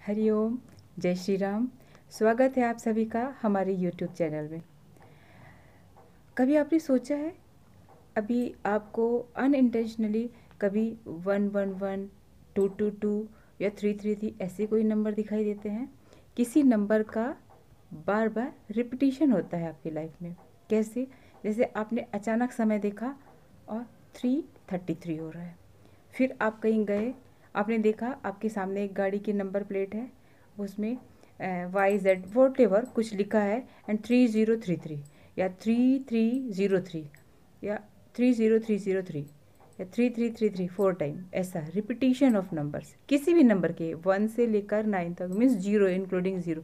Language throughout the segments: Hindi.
हरिओम, जय श्री राम। स्वागत है आप सभी का हमारे यूट्यूब चैनल में। कभी आपने सोचा है, अभी आपको अनइंटेंशनली कभी 111, 222 या 333 ऐसे कोई नंबर दिखाई देते हैं? किसी नंबर का बार बार रिपीटिशन होता है आपकी लाइफ में। कैसे? जैसे आपने अचानक समय देखा और 333 हो रहा है। फिर आप कहीं गए, आपने देखा आपके सामने एक गाड़ी की नंबर प्लेट है, उसमें YZ वॉट एवर कुछ लिखा है एंड 3033 या 3303 या 30303 या 3333 4 टाइम, ऐसा रिपीटिशन ऑफ नंबर्स किसी भी नंबर के 1 से लेकर 9 तक, मीन्स 0 इंक्लूडिंग 0।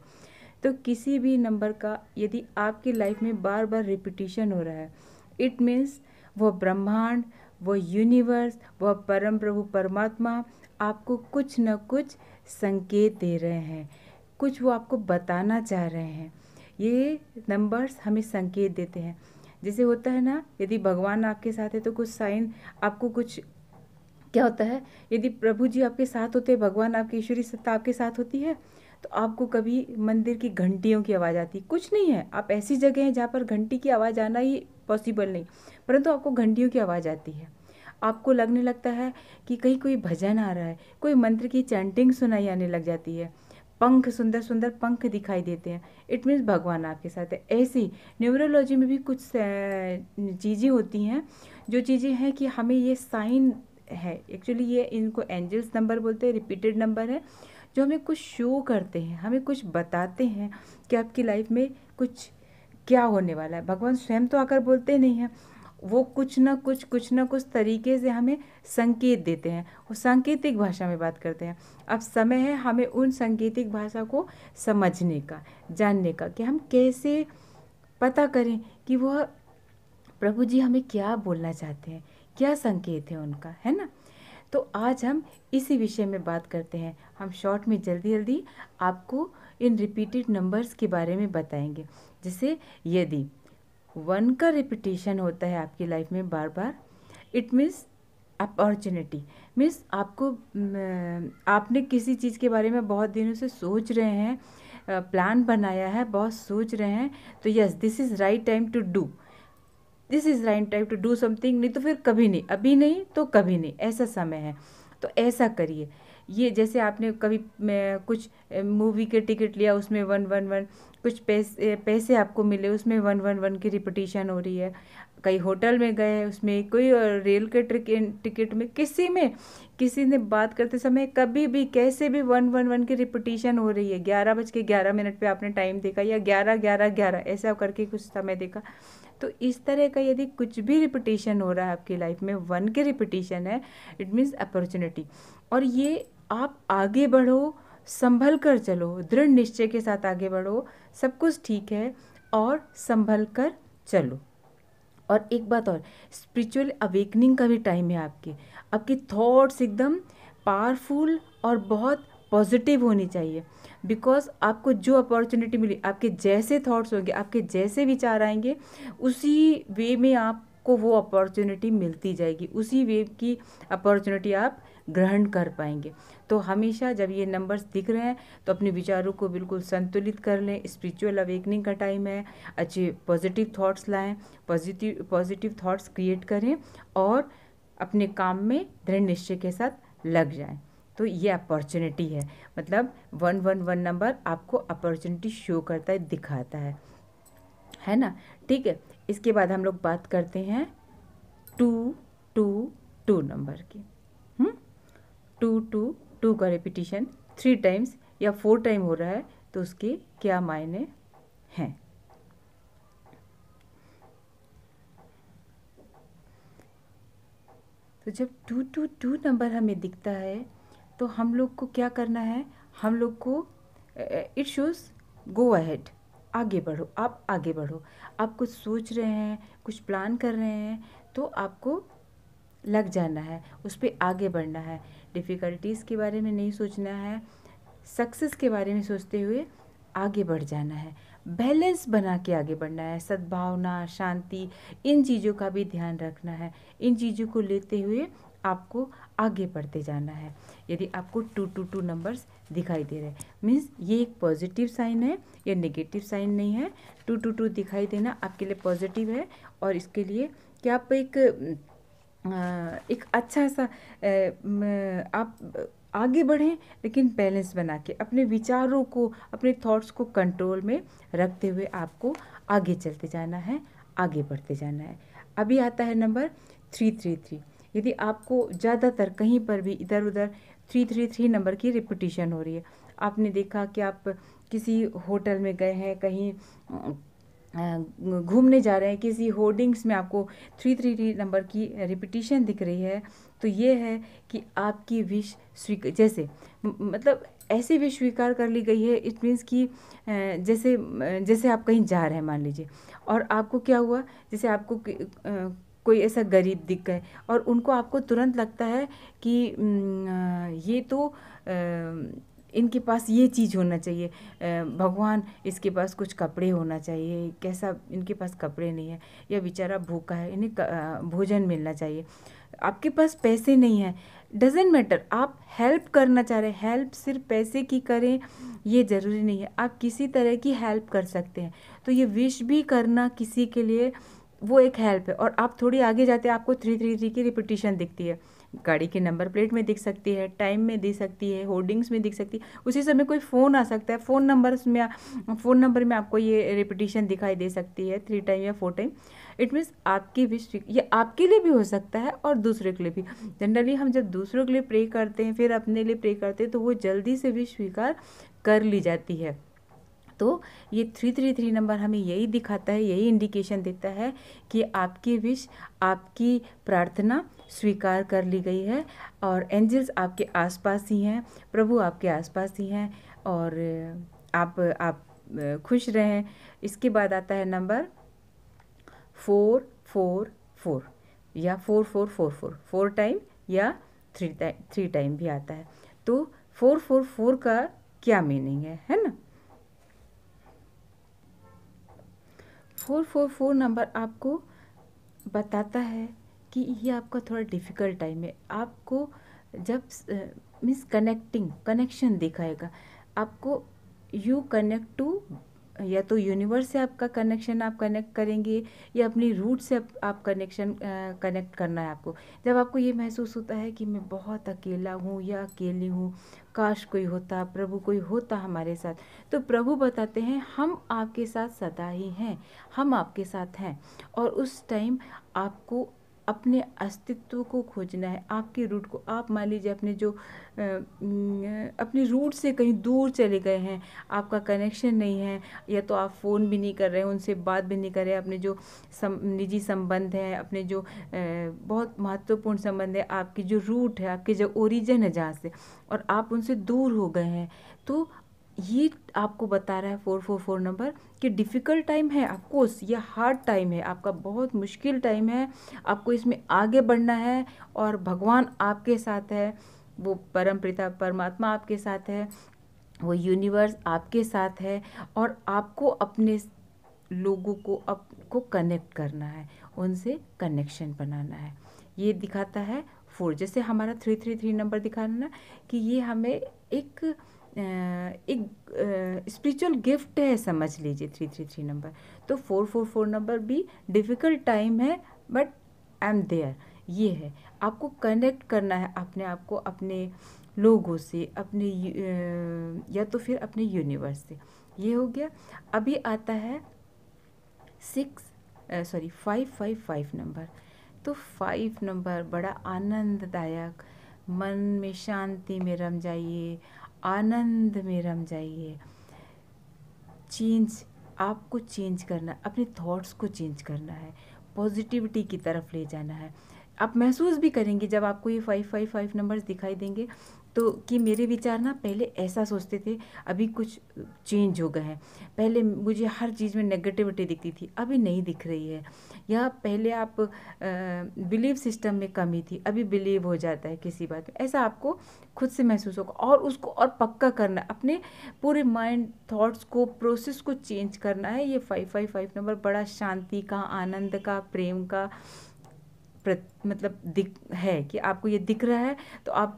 तो किसी भी नंबर का यदि आपकी लाइफ में बार बार रिपीटिशन हो रहा है, इट मीन्स वो ब्रह्मांड, वो यूनिवर्स, वह परम प्रभु परमात्मा आपको कुछ न कुछ संकेत दे रहे हैं, कुछ वो आपको बताना चाह रहे हैं। ये नंबर्स हमें संकेत देते हैं। जैसे होता है ना, यदि भगवान आपके साथ है तो कुछ साइन आपको कुछ, क्या होता है, यदि प्रभु जी आपके साथ होते हैं, भगवान आपकी ईश्वरी सत्ता आपके साथ होती है, तो आपको कभी मंदिर की घंटियों की आवाज़ आती, कुछ नहीं है, आप ऐसी जगह हैं जहाँ पर घंटी की आवाज़ आना ही पॉसिबल नहीं, परंतु आपको घंटियों की आवाज़ आती है। आपको लगने लगता है कि कहीं कोई भजन आ रहा है, कोई मंत्र की चैंटिंग सुनाई आने लग जाती है, पंख, सुंदर सुंदर पंख दिखाई देते हैं, इट मीन्स भगवान आपके साथ है। ऐसी न्यूरोलॉजी में भी कुछ चीज़ें होती हैं, जो चीज़ें हैं कि हमें ये साइन है। एक्चुअली ये इनको एंजल्स नंबर बोलते हैं, रिपीटेड नंबर है, जो हमें कुछ शो करते हैं, हमें कुछ बताते हैं कि आपकी लाइफ में कुछ क्या होने वाला है। भगवान स्वयं तो आकर बोलते नहीं हैं, वो कुछ ना कुछ तरीके से हमें संकेत देते हैं, वो सांकेतिक भाषा में बात करते हैं। अब समय है हमें उन सांकेतिक भाषा को समझने का, जानने का, कि हम कैसे पता करें कि वह प्रभु जी हमें क्या बोलना चाहते हैं, क्या संकेत है उनका, है ना। तो आज हम इसी विषय में बात करते हैं। हम शॉर्ट में जल्दी जल्दी आपको इन रिपीटेड नंबर्स के बारे में बताएंगे। जैसे यदि 1 का रिपीटिशन होता है आपकी लाइफ में बार बार, इट मीन्स अपॉर्चुनिटी, मीन्स आपको आपने किसी चीज़ के बारे में बहुत दिनों से सोच रहे हैं, प्लान बनाया है, बहुत सोच रहे हैं, तो yes, this is right time to do, this is right time to do something. नहीं तो फिर कभी नहीं, अभी नहीं तो कभी नहीं, ऐसा समय है, तो ऐसा करिए। ये जैसे आपने कभी कुछ मूवी के टिकट लिया, उसमें 111, कुछ पैसे आपको मिले, उसमें 111 की रिपीटिशन हो रही है। कहीं होटल में गए, उसमें कोई रेल के टिकट में, किसी ने बात करते समय कभी भी कैसे भी 111 की रिपीटिशन हो रही है। 11:11 पे आपने टाइम देखा, या 11:11:11 ऐसा करके कुछ समय देखा। तो इस तरह का यदि कुछ भी रिपीटिशन हो रहा है आपकी लाइफ में, 1 के रिपीटिशन है, इट मीन्स अपॉर्चुनिटी। और ये आप आगे बढ़ो, संभल कर चलो, दृढ़ निश्चय के साथ आगे बढ़ो, सब कुछ ठीक है, और संभल कर चलो। और एक बात और, स्पिरिचुअल अवेकनिंग का भी टाइम है आपके थॉट्स एकदम पावरफुल और बहुत पॉजिटिव होनी चाहिए। बिकॉज आपको जो अपॉर्चुनिटी मिली, आपके जैसे थॉट्स होंगे, आपके जैसे विचार आएंगे, उसी वे में आपको वो अपॉर्चुनिटी मिलती जाएगी, उसी वे की अपॉर्चुनिटी आप ग्रहण कर पाएंगे। तो हमेशा जब ये नंबर्स दिख रहे हैं तो अपने विचारों को बिल्कुल संतुलित कर लें। स्पिरिचुअल अवेकनिंग का टाइम है, अच्छे पॉजिटिव थॉट्स लाएं, पॉजिटिव थॉट्स क्रिएट करें, और अपने काम में दृढ़ निश्चय के साथ लग जाएं। तो ये अपॉर्चुनिटी है, मतलब 111 नंबर आपको अपॉर्चुनिटी शो करता है, दिखाता है ना। ठीक है, इसके बाद हम लोग बात करते हैं 222 नंबर की। 222 का रिपीटिशन 3 टाइम्स या 4 टाइम हो रहा है, तो उसके क्या मायने हैं। तो जब 222 नंबर हमें दिखता है तो हम लोग को क्या करना है, हम लोग को इट शोज गो अहेड, आगे बढ़ो, आप आगे बढ़ो। आप कुछ सोच रहे हैं, कुछ प्लान कर रहे हैं, तो आपको लग जाना है, उस पर आगे बढ़ना है। डिफ़िकल्टीज़ के बारे में नहीं सोचना है, सक्सेस के बारे में सोचते हुए आगे बढ़ जाना है, बैलेंस बना के आगे बढ़ना है। सद्भावना, शांति, इन चीज़ों का भी ध्यान रखना है, इन चीज़ों को लेते हुए आपको आगे बढ़ते जाना है। यदि आपको 222 नंबर्स दिखाई दे रहे हैं, मीन्स ये एक पॉजिटिव साइन है, या नेगेटिव साइन नहीं है। 222 दिखाई देना आपके लिए पॉजिटिव है, और इसके लिए कि आप एक अच्छा सा आप आगे बढ़ें, लेकिन बैलेंस बना के अपने विचारों को, अपने थॉट्स को कंट्रोल में रखते हुए आपको आगे चलते जाना है, आगे बढ़ते जाना है। अभी आता है नंबर 333। यदि आपको ज़्यादातर कहीं पर भी इधर उधर 333 नंबर की रिपीटिशन हो रही है, आपने देखा कि आप किसी होटल में गए हैं, कहीं घूमने जा रहे हैं, किसी होर्डिंग्स में आपको 333 नंबर की रिपीटिशन दिख रही है, तो ये है कि आपकी विश जैसे मतलब ऐसी विश स्वीकार कर ली गई है। इट मीन्स कि जैसे आप कहीं जा रहे हैं मान लीजिए, और आपको क्या हुआ, जैसे आपको कोई ऐसा गरीब दिख गए, और उनको आपको तुरंत लगता है कि ये तो इनके पास ये चीज़ होना चाहिए, भगवान इसके पास कुछ कपड़े होना चाहिए, कैसा इनके पास कपड़े नहीं है, या बेचारा भूखा है, इन्हें भोजन मिलना चाहिए। आपके पास पैसे नहीं हैं, डजेंट मैटर, आप हेल्प करना चाह रहे हैं। हेल्प सिर्फ पैसे की करें ये ज़रूरी नहीं है, आप किसी तरह की हेल्प कर सकते हैं। तो ये विश भी करना किसी के लिए वो एक हेल्प है। और आप थोड़ी आगे जाते हैं, आपको 333 की रिपीटिशन दिखती है, गाड़ी के नंबर प्लेट में दिख सकती है, टाइम में दिख सकती है, होर्डिंग्स में दिख सकती है। उसी समय कोई फ़ोन आ सकता है, फ़ोन नंबर में आपको ये रिपीटिशन दिखाई दे सकती है 3 टाइम या 4 टाइम। इट मीन्स आपकी विश ये आपके लिए भी हो सकता है और दूसरे के लिए भी। जनरली हम जब दूसरों के लिए प्रे करते हैं, फिर अपने लिए प्रे करते हैं, तो वो जल्दी से विश स्वीकार कर ली जाती है। तो ये 333 नंबर हमें यही दिखाता है, यही इंडिकेशन देता है कि आपकी विश, आपकी प्रार्थना स्वीकार कर ली गई है, और एंजल्स आपके आसपास ही हैं, प्रभु आपके आसपास ही हैं, और आप खुश रहें। इसके बाद आता है नंबर 444 या 4444, 4 टाइम या 3 टाइम भी आता है। तो 444 का क्या मीनिंग है ना। 444 नंबर आपको बताता है कि ये आपका थोड़ा डिफ़िकल्ट टाइम है। आपको जब मीन्स कनेक्शन दिखाएगा आपको, यू कनेक्ट टू, या तो यूनिवर्स से आपका कनेक्शन आप कनेक्ट करेंगे, या अपनी रूट से आप कनेक्ट करना है आपको। जब आपको ये महसूस होता है कि मैं बहुत अकेला हूँ या अकेली हूँ, काश कोई होता, प्रभु कोई होता हमारे साथ, तो प्रभु बताते हैं हम आपके साथ सदा ही हैं, हम आपके साथ हैं। और उस टाइम आपको अपने अस्तित्व को खोजना है, आपके रूट को। आप मान लीजिए अपनी रूट से कहीं दूर चले गए हैं, आपका कनेक्शन नहीं है, या तो आप फ़ोन भी नहीं कर रहे हैं, उनसे बात भी नहीं कर रहे हैं, अपने जो निजी संबंध हैं, अपने जो बहुत महत्वपूर्ण संबंध है, आपकी जो रूट है, आपकी जो ओरिजिन है जहाँ से, और आप उनसे दूर हो गए हैं, तो ये आपको बता रहा है 444 नंबर कि डिफ़िकल्ट टाइम है, ऑफकोर्स ये हार्ड टाइम है, आपका बहुत मुश्किल टाइम है, आपको इसमें आगे बढ़ना है, और भगवान आपके साथ है, वो परम पिता परमात्मा आपके साथ है, वो यूनिवर्स आपके साथ है, और आपको अपने लोगों को कनेक्ट करना है, उनसे कनेक्शन बनाना है। ये दिखाता है 4, जैसे हमारा 333 नंबर दिखाना ना कि ये हमें एक स्पिरिचुअल गिफ्ट है, समझ लीजिए 333 नंबर। तो 444 नंबर भी डिफ़िकल्ट टाइम है, बट आई एम देयर, ये है। आपको कनेक्ट करना है अपने आप को अपने लोगों से, अपने या तो फिर अपने यूनिवर्स से। ये हो गया। अभी आता है 555 नंबर। तो 5 नंबर बड़ा आनंददायक, मन में शांति में रम जाइए, आनंद में रम जाइए। आपको चेंज करना, अपने थॉट्स को चेंज करना है, पॉजिटिविटी की तरफ ले जाना है। आप महसूस भी करेंगे जब आपको ये 555 नंबर्स दिखाई देंगे, तो कि मेरे विचार ना पहले ऐसा सोचते थे, अभी कुछ चेंज हो गए हैं। पहले मुझे हर चीज़ में नेगेटिविटी दिखती थी, अभी नहीं दिख रही है। या पहले आप बिलीव सिस्टम में कमी थी, अभी बिलीव हो जाता है किसी बात में। ऐसा आपको खुद से महसूस होगा, और उसको और पक्का करना, अपने पूरे माइंड थॉट्स को, प्रोसेस को चेंज करना है। ये 555 नंबर बड़ा शांति का, आनंद का, प्रेम का, मतलब दिख है कि आपको ये दिख रहा है, तो आप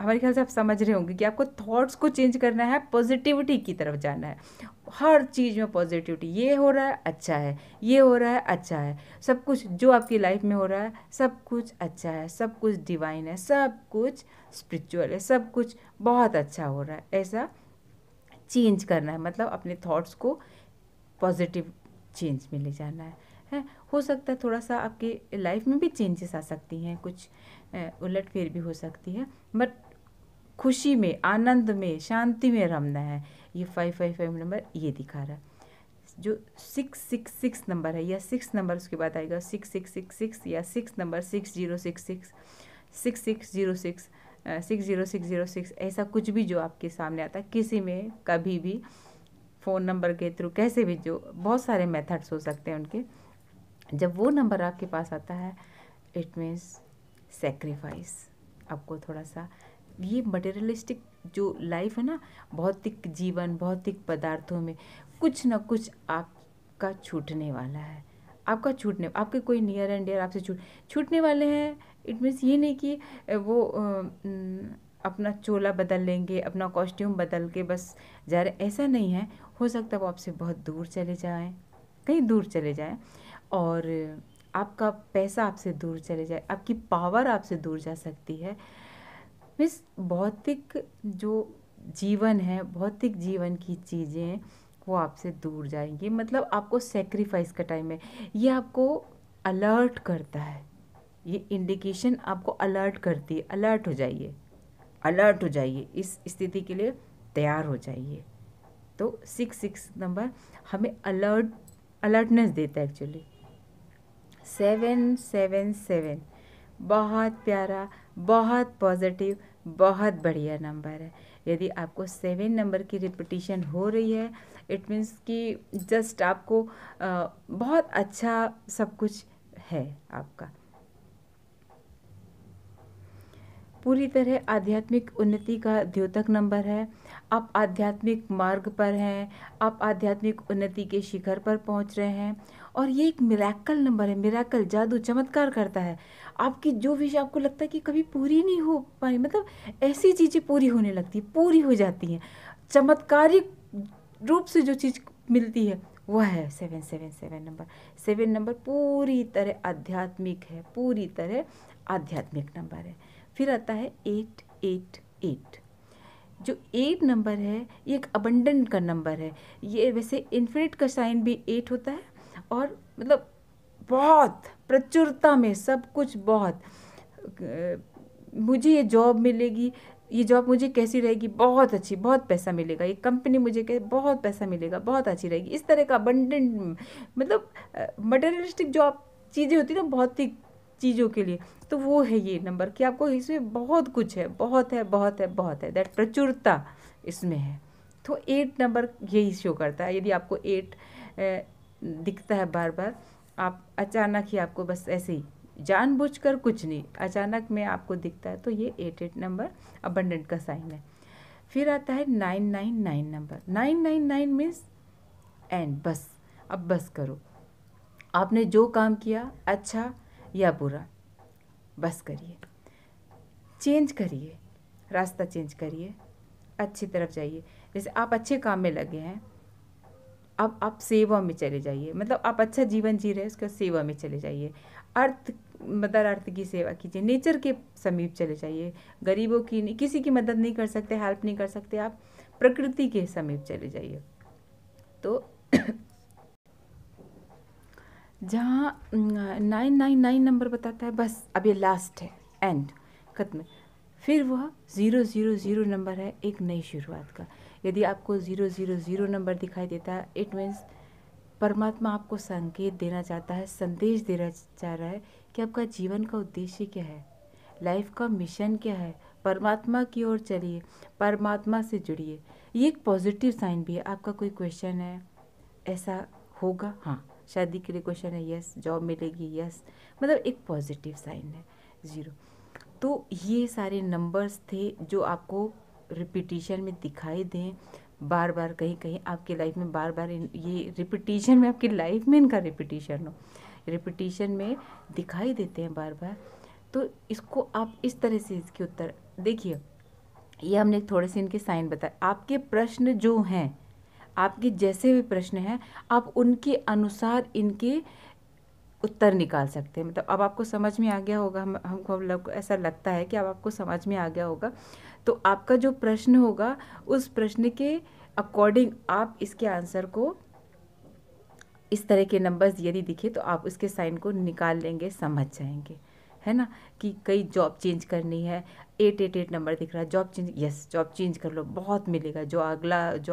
हमारे ख्याल से आप समझ रहे होंगे कि आपको थॉट्स को चेंज करना है, पॉजिटिविटी की तरफ जाना है। हर चीज़ में पॉजिटिविटी, ये हो रहा है अच्छा है, ये हो रहा है अच्छा है, सब कुछ जो आपकी लाइफ में हो रहा है सब कुछ अच्छा है, सब कुछ डिवाइन है, सब कुछ स्पिरिचुअल है, सब कुछ बहुत अच्छा हो रहा है, ऐसा चेंज करना है। मतलब अपने थॉट्स को पॉजिटिव चेंज में ले जाना है। हो सकता है थोड़ा सा आपके लाइफ में भी चेंजेस आ सकती हैं, कुछ उलट फेर भी हो सकती है, बट खुशी में, आनंद में, शांति में रमना है। ये 555 नंबर ये दिखा रहा है। जो 666 नंबर है या 6 नंबर उसके बाद आएगा 6666 या 6 नंबर 6066 6606 60606, ऐसा कुछ भी जो आपके सामने आता है किसी में कभी भी, फ़ोन नंबर के थ्रू कैसे भी, जो बहुत सारे मेथड्स हो सकते हैं उनके, जब वो नंबर आपके पास आता है इट मीन्स सेक्रीफाइस। आपको थोड़ा सा ये मटेरियलिस्टिक जो लाइफ है ना, भौतिक जीवन, भौतिक पदार्थों में कुछ ना कुछ आपका छूटने वाला है। आपका छूटने, आपके कोई नियर एंड डियर आपसे छूटने वाले हैं। इट मीन्स ये नहीं कि वो अपना चोला बदल लेंगे, अपना कॉस्ट्यूम बदल के बस जा रहे, ऐसा नहीं है। हो सकता है वो आपसे बहुत दूर चले जाएं, कहीं दूर चले जाएं, और आपका पैसा आपसे दूर चले जाए, आपकी पावर आपसे दूर जा सकती है। मिस भौतिक जो जीवन है, भौतिक जीवन की चीज़ें वो आपसे दूर जाएंगी। मतलब आपको सेक्रीफाइस का टाइम है, ये आपको अलर्ट करता है, ये इंडिकेशन आपको अलर्ट करती है। अलर्ट हो जाइए, अलर्ट हो जाइए, इस स्थिति के लिए तैयार हो जाइए। तो 66 नंबर हमें अलर्टनेस देता है एक्चुअली। 777 बहुत प्यारा, बहुत पॉजिटिव, बहुत बढ़िया नंबर है। यदि आपको 7 नंबर की रिपीटिशन हो रही है इट मीन्स कि जस्ट आपको बहुत अच्छा सब कुछ है आपका। पूरी तरह आध्यात्मिक उन्नति का द्योतक नंबर है। आप आध्यात्मिक मार्ग पर हैं, आप आध्यात्मिक उन्नति के शिखर पर पहुंच रहे हैं, और ये एक मिरेकल नंबर है। मिरेकल, जादू, चमत्कार करता है। आपकी जो विश आपको लगता है कि कभी पूरी नहीं हो पाई, मतलब ऐसी चीज़ें पूरी होने लगती है, पूरी हो जाती हैं। चमत्कारिक रूप से जो चीज़ मिलती है वह है 777 नंबर। 7 नंबर पूरी तरह आध्यात्मिक है, पूरी तरह आध्यात्मिक नंबर है। फिर आता है 888। जो 8 नंबर है ये एक अबंडेंट का नंबर है। ये वैसे इन्फिनिट का साइन भी 8 होता है, और मतलब बहुत प्रचुरता में सब कुछ बहुत, मुझे ये जॉब मिलेगी, ये जॉब मुझे कैसी रहेगी, बहुत अच्छी, बहुत पैसा मिलेगा, ये कंपनी मुझे बहुत पैसा मिलेगा, बहुत अच्छी रहेगी, इस तरह का अबंडेंट, मतलब मटेरियलिस्टिक जो आप चीज़ें होती है ना भौतिक चीज़ों के लिए, तो वो है ये नंबर कि आपको इसमें बहुत कुछ है, बहुत है, बहुत है, बहुत है, दैट प्रचुरता इसमें है। तो 8 नंबर यही शो करता है। यदि आपको 8 दिखता है बार बार, आप अचानक ही आपको बस ऐसे ही जानबूझकर कुछ नहीं, अचानक में आपको दिखता है, तो ये 88 नंबर अबंडेंट का साइन है। फिर आता है 999 नंबर। 999 मीन्स एंड, बस, अब बस करो। आपने जो काम किया अच्छा या बुरा, बस करिए, चेंज करिए, रास्ता चेंज करिए, अच्छी तरफ जाइए। जैसे आप अच्छे काम में लगे हैं, अब आप सेवा में चले जाइए, मतलब आप अच्छा जीवन जी रहे हैं उसका सेवा में चले जाइए। अर्थ, मदर अर्थ की सेवा कीजिए, नेचर के समीप चले जाइए। गरीबों की नहीं, किसी की मदद नहीं कर सकते, हेल्प नहीं कर सकते, आप प्रकृति के समीप चले जाइए। तो जहाँ 999 नंबर बताता है बस अब ये लास्ट है, एंड, खत्म। फिर वह 000 नंबर है, एक नई शुरुआत का। यदि आपको 000 नंबर दिखाई देता है इट मीन्स परमात्मा आपको संकेत देना चाहता है, संदेश देना चाह रहा है कि आपका जीवन का उद्देश्य क्या है, लाइफ का मिशन क्या है। परमात्मा की ओर चलिए, परमात्मा से जुड़िए। ये एक पॉजिटिव साइन भी है। आपका कोई क्वेश्चन है, ऐसा होगा, हाँ, शादी के लिए क्वेश्चन है, यस, जॉब मिलेगी, यस, मतलब एक पॉजिटिव साइन है 0। तो ये सारे नंबर्स थे जो आपको रिपीटिशन में दिखाई दें, बार बार, कहीं कहीं आपकी लाइफ में बार बार ये रिपीटिशन में, आपकी लाइफ में इनका रिपीटिशन हो, रिपीटिशन में दिखाई देते हैं बार बार, तो इसको आप इस तरह से इसके उत्तर देखिए। ये हमने थोड़े से इनके साइन बताए। आपके प्रश्न जो हैं, आपके जैसे भी प्रश्न हैं, आप उनके अनुसार इनके उत्तर निकाल सकते हैं। मतलब अब आपको समझ में आ गया होगा, हमको ऐसा लगता है कि अब आपको समझ में आ गया होगा। तो आपका जो प्रश्न होगा उस प्रश्न के अकॉर्डिंग आप इसके आंसर को, इस तरह के नंबर्स यदि दिखे तो आप उसके साइन को निकाल लेंगे, समझ जाएंगे, है ना। कि कई जॉब चेंज करनी है, 888 नंबर दिख रहा है, job change, yes job change कर लो, बहुत मिलेगा। जो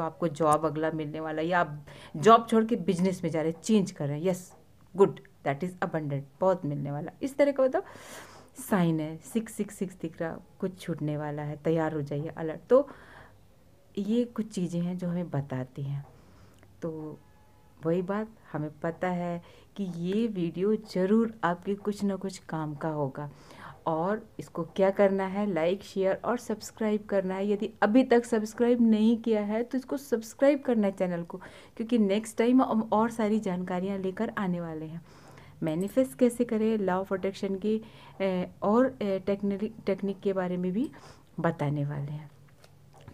आपको जॉब अगला मिलने वाला है, या आप जॉब छोड़ के बिजनेस में जा रहे हैं, चेंज कर रहे हैं, yes good, that is abundant, बहुत मिलने वाला। इस तरह का मतलब साइन है। 666 दिख रहा, कुछ छूटने वाला है, तैयार हो जाइए, अलर्ट। तो ये कुछ चीज़ें हैं जो हमें बताती हैं। तो वही बात, हमें पता है कि ये वीडियो ज़रूर आपके कुछ ना कुछ काम का होगा, और इसको क्या करना है, लाइक शेयर और सब्सक्राइब करना है। यदि अभी तक सब्सक्राइब नहीं किया है तो इसको सब्सक्राइब करना है चैनल को, क्योंकि नेक्स्ट टाइम हम और सारी जानकारियाँ लेकर आने वाले हैं। मैनिफेस्ट कैसे करें, लॉ ऑफ अट्रैक्शन की और टेक्निक के बारे में भी बताने वाले हैं।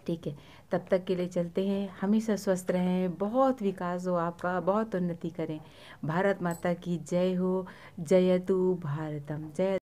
ठीक है, तब तक के लिए चलते हैं। हमेशा स्वस्थ रहें, बहुत विकास हो आपका, बहुत उन्नति करें। भारत माता की जय हो। जयतु भारतम। जय